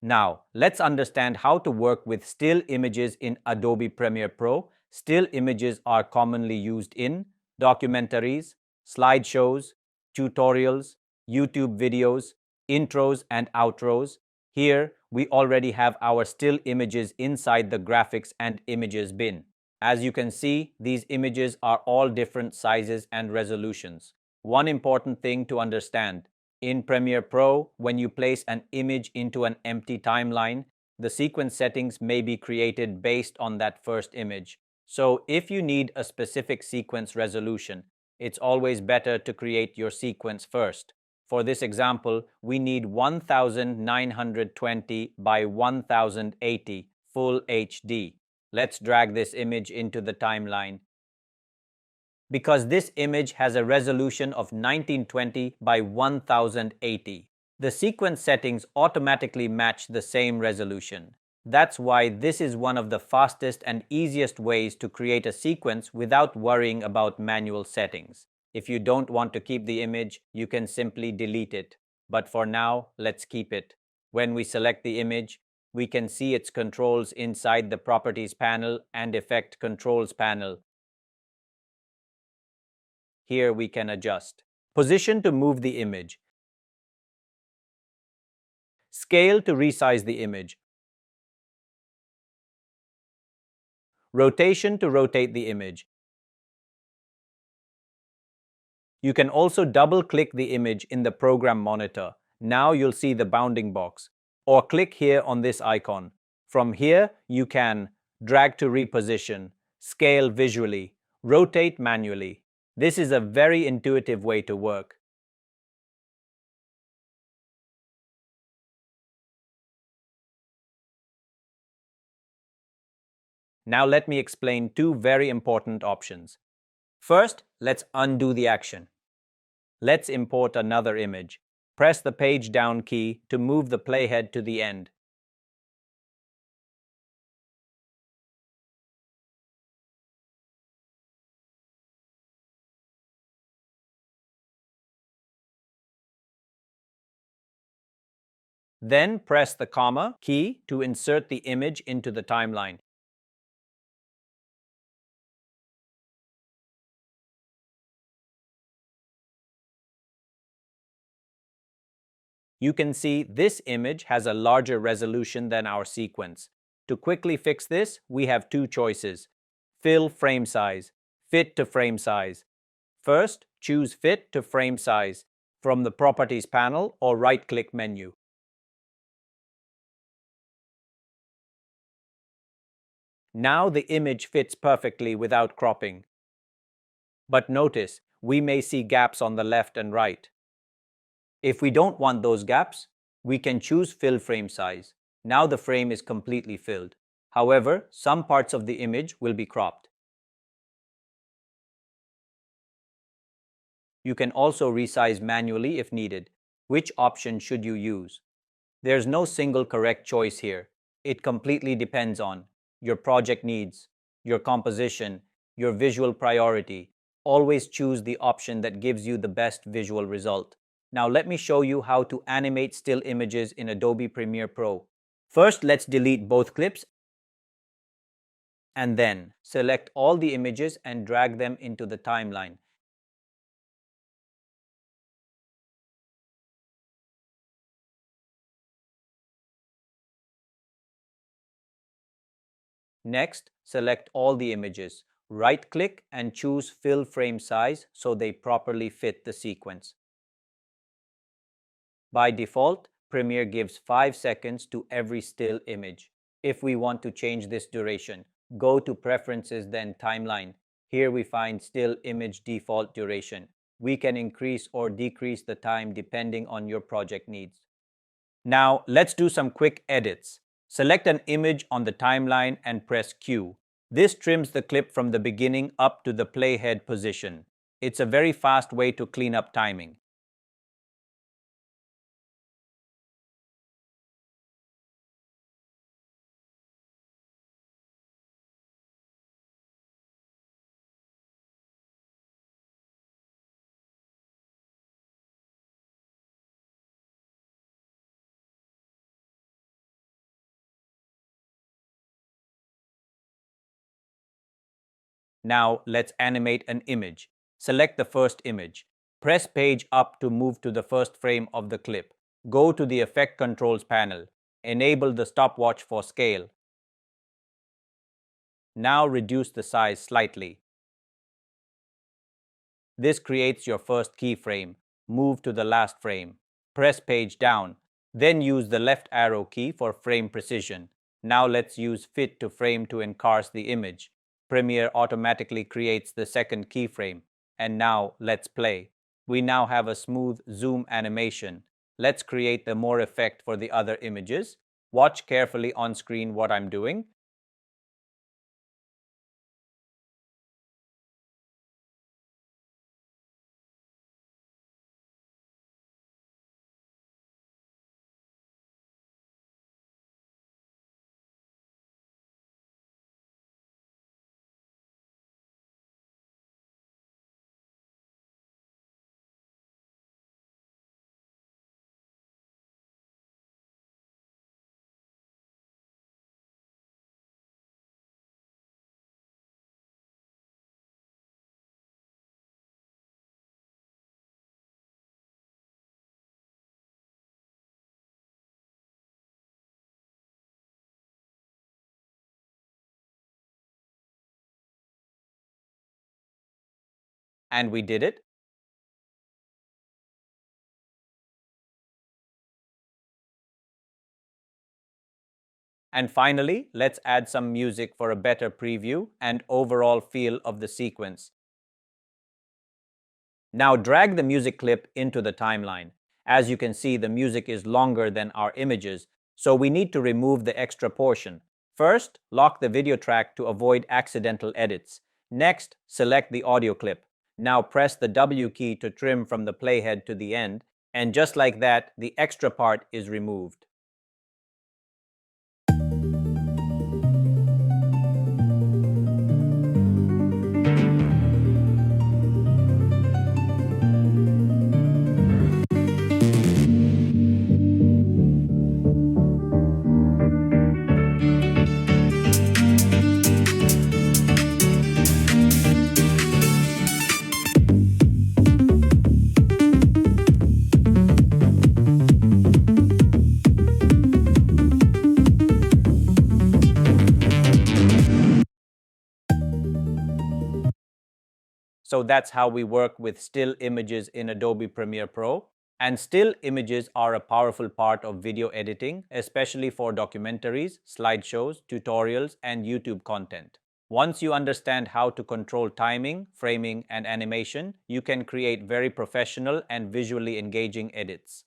Now, let's understand how to work with still images in Adobe Premiere Pro. Still images are commonly used in documentaries, slideshows, tutorials, YouTube videos, intros and outros. Here, we already have our still images inside the graphics and images bin. As you can see, these images are all different sizes and resolutions. One important thing to understand: in Premiere Pro, when you place an image into an empty timeline, the sequence settings may be created based on that first image. So if you need a specific sequence resolution, it's always better to create your sequence first. For this example, we need 1920 by 1080 Full HD. Let's drag this image into the timeline. Because this image has a resolution of 1920 by 1080. The sequence settings automatically match the same resolution. That's why this is one of the fastest and easiest ways to create a sequence without worrying about manual settings. If you don't want to keep the image, you can simply delete it. But for now, let's keep it. When we select the image, we can see its controls inside the Properties panel and Effect Controls panel. Here we can adjust position to move the image, scale to resize the image, rotation to rotate the image. You can also double-click the image in the program monitor. Now you'll see the bounding box. Or click here on this icon. From here, you can drag to reposition, scale visually, rotate manually. This is a very intuitive way to work. Now let me explain two very important options. First, let's undo the action. Let's import another image. Press the page down key to move the playhead to the end. Then press the comma key to insert the image into the timeline. You can see this image has a larger resolution than our sequence. To quickly fix this, we have two choices: fill frame size, fit to frame size. First, choose Fit to Frame Size from the Properties panel or right-click menu. Now the image fits perfectly without cropping. But notice, we may see gaps on the left and right. If we don't want those gaps, we can choose Fill Frame Size. Now the frame is completely filled. However, some parts of the image will be cropped. You can also resize manually if needed. Which option should you use? There's no single correct choice here. It completely depends on your project needs, your composition, your visual priority. Always choose the option that gives you the best visual result. Now let me show you how to animate still images in Adobe Premiere Pro. First, let's delete both clips and then select all the images and drag them into the timeline. Next, select all the images. Right-click and choose Fill Frame Size so they properly fit the sequence. By default, Premiere gives 5 seconds to every still image. If we want to change this duration, go to Preferences then Timeline. Here we find Still Image Default Duration. We can increase or decrease the time depending on your project needs. Now, let's do some quick edits. Select an image on the timeline and press Q. This trims the clip from the beginning up to the playhead position. It's a very fast way to clean up timing. Now let's animate an image. Select the first image. Press page up to move to the first frame of the clip. Go to the Effect Controls panel. Enable the stopwatch for scale. Now reduce the size slightly. This creates your first keyframe. Move to the last frame. Press page down. Then use the left arrow key for frame precision. Now let's use Fit to Frame to encarse the image. Premiere automatically creates the second keyframe. And now let's play. We now have a smooth zoom animation. Let's create the more effect for the other images. Watch carefully on screen what I'm doing. And we did it. And finally, let's add some music for a better preview and overall feel of the sequence. Now drag the music clip into the timeline. As you can see, the music is longer than our images, so we need to remove the extra portion. First, lock the video track to avoid accidental edits. Next, select the audio clip. Now press the W key to trim from the playhead to the end, and just like that, the extra part is removed. So that's how we work with still images in Adobe Premiere Pro. And still images are a powerful part of video editing, especially for documentaries, slideshows, tutorials, and YouTube content. Once you understand how to control timing, framing, and animation, you can create very professional and visually engaging edits.